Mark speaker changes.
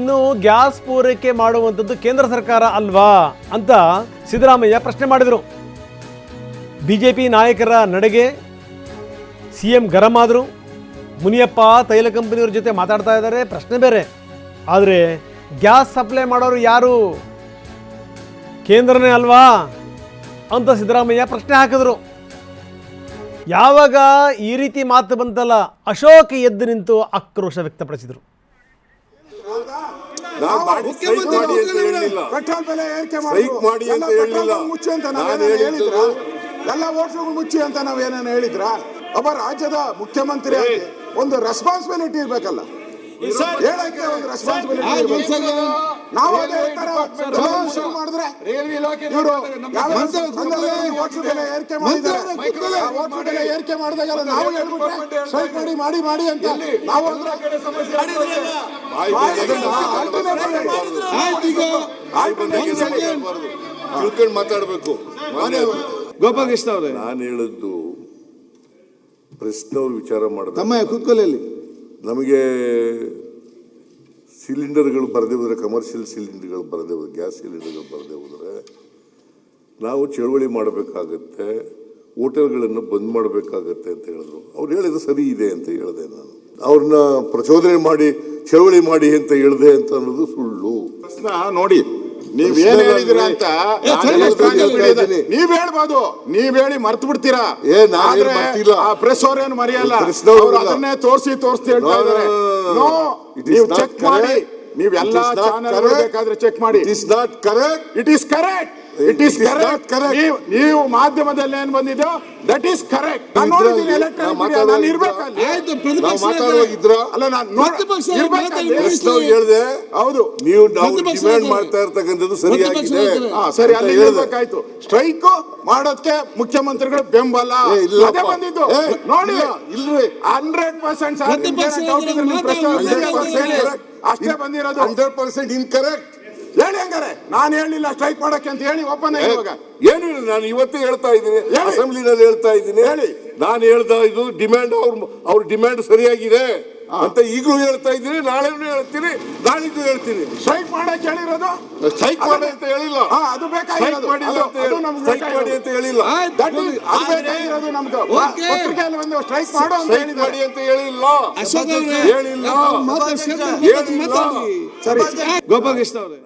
Speaker 1: ಇನ್ನು ಗ್ಯಾಸ್ ಪೂರೈಕೆ ಮಾಡುವಂಥದ್ದು ಕೇಂದ್ರ ಸರ್ಕಾರ ಅಲ್ವಾ ಅಂತ ಸಿದ್ದರಾಮಯ್ಯ ಪ್ರಶ್ನೆ ಮಾಡಿದರು. ಬಿಜೆಪಿ ನಾಯಕರ ನಡೆಗೆ ಸಿಎಂ ಗರಂ ಆದರು. ಮುನಿಯಪ್ಪ ತೈಲ ಕಂಪನಿಯವ್ರ ಜೊತೆ ಮಾತಾಡ್ತಾ ಇದ್ದಾರೆ, ಪ್ರಶ್ನೆ ಬೇರೆ. ಆದರೆ ಗ್ಯಾಸ್ ಸಪ್ಲೈ ಮಾಡೋರು ಯಾರು? ಕೇಂದ್ರನೇ ಅಲ್ವಾ ಅಂತ ಸಿದ್ದರಾಮಯ್ಯ ಪ್ರಶ್ನೆ ಹಾಕಿದ್ರು. ಯಾವಾಗ ಈ ರೀತಿ ಮಾತು ಬಂತಲ್ಲ, ಅಶೋಕ್ ಎದ್ದು ನಿಂತು ಆಕ್ರೋಶ ವ್ಯಕ್ತಪಡಿಸಿದರು.
Speaker 2: ಎಲ್ಲ ವೋಟ್ಗಳು ಮುಚ್ಚಿ ಅಂತ ನಾವೇನೇನು ಹೇಳಿದ್ರ? ಒಬ್ಬ ರಾಜ್ಯದ ಮುಖ್ಯಮಂತ್ರಿ ಒಂದು ರೆಸ್ಪಾನ್ಸಿಬಿಲಿಟಿ ಇರ್ಬೇಕಲ್ಲ, ಹೇಳಕ್ಕೆ ಒಂದು ರೆಸ್ಪಾನ್ಸಿಬಿಲಿಟಿ. ನಾವು ಶುರು ಮಾಡಿದ್ರೆ ಇವರು ಏರಿಕೆ ಮಾಡಿದ್ದಾರೆ, ಏರಿಕೆ ಮಾಡಿದಾಗೆಲ್ಲ ನಾವು ಹೇಳ್ಬಿಟ್ರೆ ಸ್ಟ್ರೈಕ್ ಮಾಡಿ ಮಾಡಿ ಅಂತ ನಾವು
Speaker 3: ತಿಳ್ಕೊಂಡು ಮಾತಾಡಬೇಕು.
Speaker 4: ಗೋಪಾಲಕೃಷ್ಣ ಅವರೇ,
Speaker 3: ನಾನು ಹೇಳಿದ್ದು ಪ್ರಶ್ನವ್ರು ವಿಚಾರ ಮಾಡಿದ
Speaker 4: ಕೂತ್ಕೊಳ್ಳಿ.
Speaker 3: ನಮಗೆ ಸಿಲಿಂಡರ್ಗಳು ಬರದೇ ಹೋದರೆ, ಕಮರ್ಷಿಯಲ್ ಸಿಲಿಂಡರ್ಗಳು ಬರದೇ ಹೋದ್ರೆ, ಗ್ಯಾಸ್ ಸಿಲಿಂಡರ್ಗಳು ಬರದೇ ಹೋದರೆ ನಾವು ಚಳವಳಿ ಮಾಡಬೇಕಾಗತ್ತೆ, ಹೋಟೆಲ್ಗಳನ್ನು ಬಂದ್ ಮಾಡಬೇಕಾಗತ್ತೆ ಅಂತ ಹೇಳಿದ್ರು. ಅವ್ರು ಹೇಳಿದ್ರು ಸರಿ ಇದೆ ಅಂತ ಹೇಳಿದೆ. ನಾನು ಅವ್ರನ್ನ ಪ್ರಚೋದನೆ ಮಾಡಿ ಚಳವಳಿ ಮಾಡಿ ಅಂತ ಹೇಳಿದೆ ಅಂತ ಅನ್ನೋದು ಸುಳ್ಳು.
Speaker 2: ಪ್ರಶ್ನ ನೋಡಿ, ನೀವೇನ್ ಹೇಳಿದಿರ ಅಂತ ನೀವ್ ಹೇಳ್ಬೋದು, ನೀವ್ ಹೇಳಿ ಮರ್ತು ಬಿಡ್ತೀರಾ. ಪ್ರೆಸ್ ಅವ್ರೇನು ಮರೆಯಲ್ಲ, ಅದನ್ನೇ ತೋರಿಸಿ ಹೇಳ್ತಾ ಇದಾರೆ. ನೀವು ಚೆಕ್ ಮಾಡಿ, ನೀವ್ ಎಲ್ಲ ಚಾನೆಲ್ ಬೇಕಾದ್ರೆ ಚೆಕ್ ಮಾಡಿ.
Speaker 3: It is not correct,
Speaker 2: it is correct, it is correct. ನೀವು ಮಾಧ್ಯಮದಲ್ಲಿ ಏನ್ ಬಂದಿದ್ಯೋ ದಟ್ ಈಸ್ ಕರೆಕ್ಟ್. ನಾನು ನೋಡಿದ್ದೀನಿ ಎಲೆಕ್ಟ್ರಾನಿಕ್ ಇರ್ಬೇಕಲ್ಲಿ. ಅಲ್ಲ, ನಾನು
Speaker 3: ಹೇಳಿದೆ.
Speaker 2: ಹೌದು,
Speaker 3: ನೀವು ಡಿಮ್ಯಾಂಡ್ ಮಾಡ್ತಾ ಇರ್ತಕ್ಕಂಥದ್ದು ಸರಿಯಾಗಿದೆ.
Speaker 2: ಸರಿ, ಅಲ್ಲಿ ಹೇಳ್ಬೇಕಾಯ್ತು. ಸ್ಟ್ರೈಕ್ ಮಾಡೋದಕ್ಕೆ ಮುಖ್ಯಮಂತ್ರಿಗಳು ಬೆಂಬಲ ಅದೇ ಬಂದಿದ್ದು. ನೋಡಿ, ಇಲ್ರಿ 100% ಅಷ್ಟೇ ಬಂದಿರೋದು.
Speaker 3: 100% ಇನ್ಕರೆಕ್ಟ್.
Speaker 2: ಹೇಳಿ ಹಂಗಾರೆ, ನಾನು ಹೇಳಿಲ್ಲ ಸ್ಟ್ರೈಕ್ ಮಾಡಕ್ಕೆ ಅಂತ ಹೇಳಿ ಒಪ್ಪನೆ. ಇವಾಗ
Speaker 3: ಏನು ನಾನು ಇವತ್ತೇ ಹೇಳ್ತಾ ಇದ್ದೀನಿ, ಅಸೆಂಬ್ಲಿನಲ್ಲಿ ಹೇಳ್ತಾ ಇದ್ದೀನಿ. ಹೇಳಿ, ನಾನು ಹೇಳ್ತಾ ಇದು ಡಿಮ್ಯಾಂಡ್, ಅವ್ರ ಡಿಮ್ಯಾಂಡ್ ಸರಿಯಾಗಿದೆ ಅಂತ ಈಗಲೂ ಹೇಳ್ತಾ ಇದ್ದೀನಿ, ನಾಳೆನೂ ಹೇಳ್ತೀನಿ, ನಾಳಿದ್ದು ಹೇಳ್ತೀನಿ.
Speaker 2: ಸ್ಟ್ರೈಕ್ ಮಾಡಕ್ಕೆ ಹೇಳಿರೋದು,
Speaker 3: ಸ್ಟ್ರೈಕ್ ಮಾಡಿ ಅಂತ ಹೇಳಿಲ್ಲ.
Speaker 2: ಅದು ಬೇಕಾಗಿರೋದು,
Speaker 3: ಸ್ಟ್ರೈಕ್ ಮಾಡಿ ಅಂತ ಹೇಳಿಲ್ಲ.
Speaker 2: ಬೇಕಾಗಿರೋದು ನಮ್ದು ಪತ್ರಿಕೆಯಲ್ಲಿ ಒಂದು ಸ್ಟ್ರೈಕ್ ಮಾಡೋ ಅಂತ
Speaker 3: ಸ್ಟ್ರೈಕ್ ಮಾಡಿ ಅಂತ ಹೇಳಿಲ್ಲ, ಹೇಳಿಲ್ಲ.
Speaker 4: ಸರಿ, ಗೋಪಾಲಕೃಷ್ಣ ಅವರೇ.